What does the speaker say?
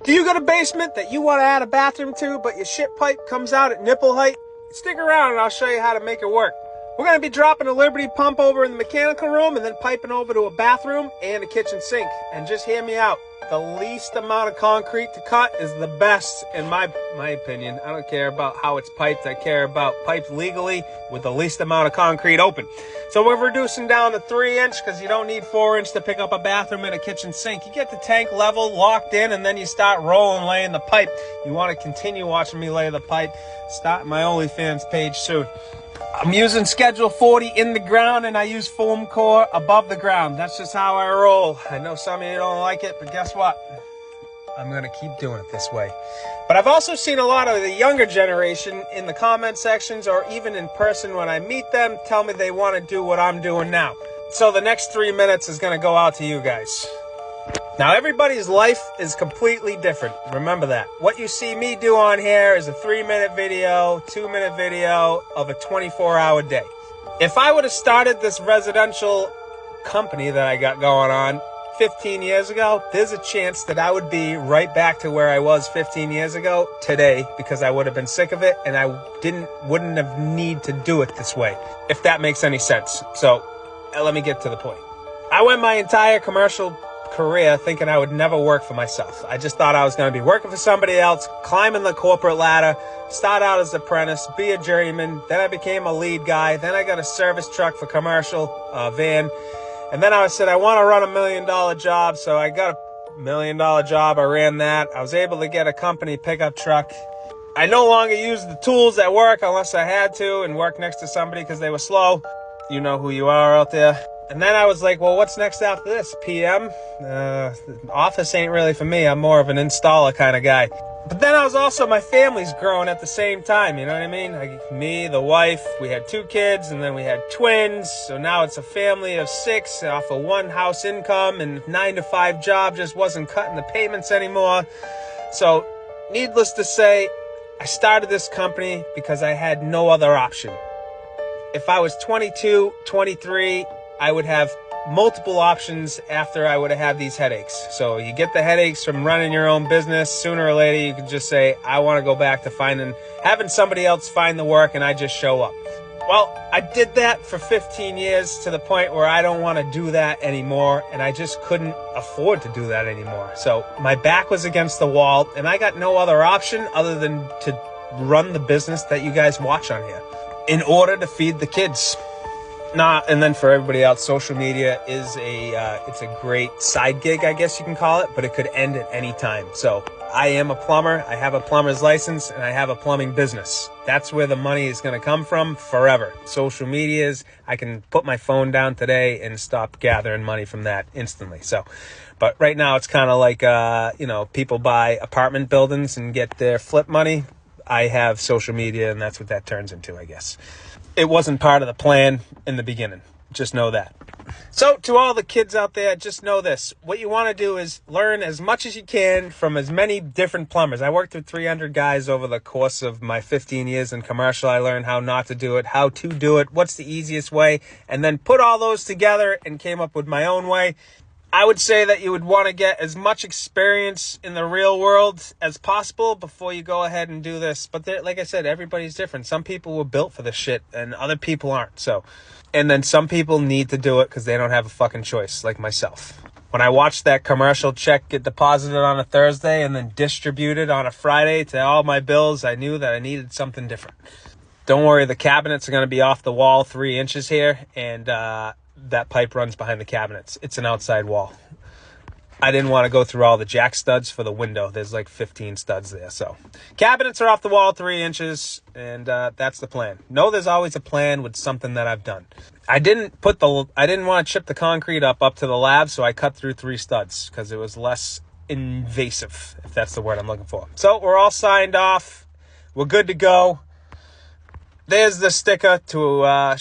Do you got a basement that you want to add a bathroom to, but your shit pipe comes out at nipple height? Stick around and I'll show you how to make it work. We're going to be dropping a Liberty pump over in the mechanical room and then piping over to a bathroom and a kitchen sink. And just hear me out. The least amount of concrete to cut is the best, in my opinion. I don't care about how it's piped. I care about piped legally with the least amount of concrete open. So we're reducing down to 3-inch because you don't need 4-inch to pick up a bathroom and a kitchen sink. You get the tank level locked in and then you start rolling, laying the pipe. You want to continue watching me lay the pipe. Start my OnlyFans page soon. I'm using Schedule 40 in the ground and I use foam core above the ground. That's just how I roll. I know some of you don't like it, but guess what? I'm going to keep doing it this way. But I've also seen a lot of the younger generation in the comment sections or even in person when I meet them tell me they want to do what I'm doing now. So the next 3 minutes is going to go out to you guys. Now, everybody's life is completely different. Remember that. What you see me do on here is a 3-minute video, 2-minute video of a 24-hour day. If I would have started this residential company that I got going on 15 years ago, there's a chance that I would be right back to where I was 15 years ago today because I would have been sick of it and I wouldn't have need to do it this way, if that makes any sense. So let me get to the point. I went my entire commercial career thinking I would never work for myself. I just thought I was going to be working for somebody else, climbing the corporate ladder, start out as an apprentice, be a journeyman. Then I became a lead guy. Then I got a service truck for commercial van. And then I said, I want to run $1 million job. So I got $1 million job. I ran that. I was able to get a company pickup truck. I no longer use the tools at work unless I had to and work next to somebody because they were slow. You know who you are out there. And then I was like, well, what's next after this? PM? Office ain't really for me. I'm more of an installer kind of guy. But then I was also, my family's growing at the same time. You know what I mean? Like me, the wife, we had 2 kids and then we had twins. So now it's a family of 6 off of 1 house income, and 9-to-5 job just wasn't cutting the payments anymore. So needless to say, I started this company because I had no other option. If I was 22, 23, I would have multiple options after I would have had these headaches. So you get the headaches from running your own business. Sooner or later, you can just say, I want to go back to having somebody else find the work and I just show up. Well, I did that for 15 years to the point where I don't want to do that anymore. And I just couldn't afford to do that anymore. So my back was against the wall and I got no other option other than to run the business that you guys watch on here in order to feed the kids. And then for everybody else, social media is it's a great side gig, I guess you can call it, but it could end at any time. So I am a plumber. I have a plumber's license and I have a plumbing business. That's where the money is going to come from forever. Social media is, I can put my phone down today and stop gathering money from that instantly. So, but right now it's kind of like, people buy apartment buildings and get their flip money. I have social media and that's what that turns into, I guess. It wasn't part of the plan in the beginning. Just know that. So to all the kids out there, just know this. What you want to do is learn as much as you can from as many different plumbers. I worked with 300 guys over the course of my 15 years in commercial. I learned how not to do it, how to do it, what's the easiest way, and then put all those together and came up with my own way. I would say that you would want to get as much experience in the real world as possible before you go ahead and do this. But like I said, everybody's different. Some people were built for this shit and other people aren't. So, and then some people need to do it because they don't have a fucking choice, like myself. When I watched that commercial check get deposited on a Thursday and then distributed on a Friday to all my bills, I knew that I needed something different. Don't worry, the cabinets are going to be off the wall 3 inches here, and that pipe runs behind the cabinets. It's an outside wall. I didn't want to go through all the jack studs for the window. There's like 15 studs there. So cabinets are off the wall 3 inches, and that's the plan. No, there's always a plan with something that I've done. I didn't want to chip the concrete up to the lab, so I cut through 3 studs because it was less invasive, if that's the word I'm looking for. So we're all signed off. We're good to go. There's the sticker to